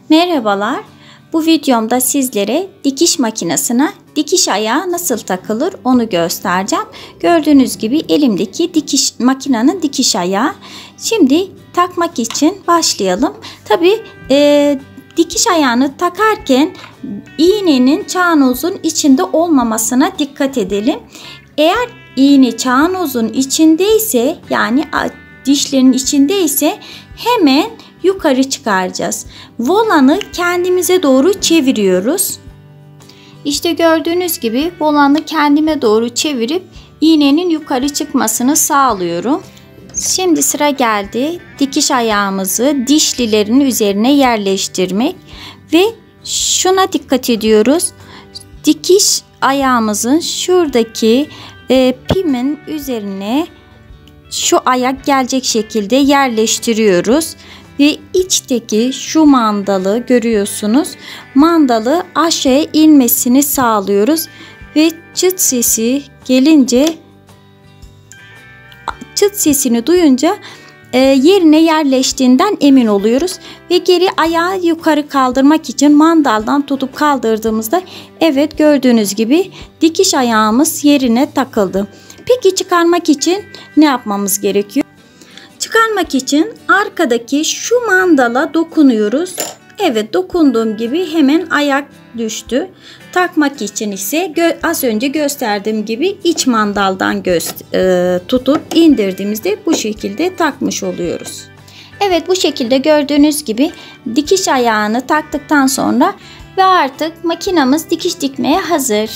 Merhabalar. Bu videomda sizlere dikiş makinesine dikiş ayağı nasıl takılır onu göstereceğim. Gördüğünüz gibi elimdeki makinenin dikiş ayağı. Şimdi takmak için başlayalım. Tabii dikiş ayağını takarken iğnenin çanozun içinde olmamasına dikkat edelim. Eğer iğne çanozun içindeyse, yani dişlerin içindeyse hemen yukarı çıkaracağız. Volanı kendimize doğru çeviriyoruz. İşte gördüğünüz gibi volanı kendime doğru çevirip iğnenin yukarı çıkmasını sağlıyorum. Şimdi sıra geldi dikiş ayağımızı dişlilerin üzerine yerleştirmek ve şuna dikkat ediyoruz. Dikiş ayağımızın şuradaki pimin üzerine şu ayak gelecek şekilde yerleştiriyoruz. Ve içteki şu mandalı görüyorsunuz. Mandalı aşağıya inmesini sağlıyoruz. Ve çıt sesi gelince, çıt sesini duyunca yerine yerleştiğinden emin oluyoruz. Ve geri ayağı yukarı kaldırmak için mandaldan tutup kaldırdığımızda evet gördüğünüz gibi dikiş ayağımız yerine takıldı. Peki çıkarmak için ne yapmamız gerekiyor? Çıkarmak için arkadaki şu mandala dokunuyoruz. Evet, dokunduğum gibi hemen ayak düştü. Takmak için ise az önce gösterdiğim gibi iç mandaldan tutup indirdiğimizde bu şekilde takmış oluyoruz. Evet, bu şekilde gördüğünüz gibi dikiş ayağını taktıktan sonra ve artık makinamız dikiş dikmeye hazır.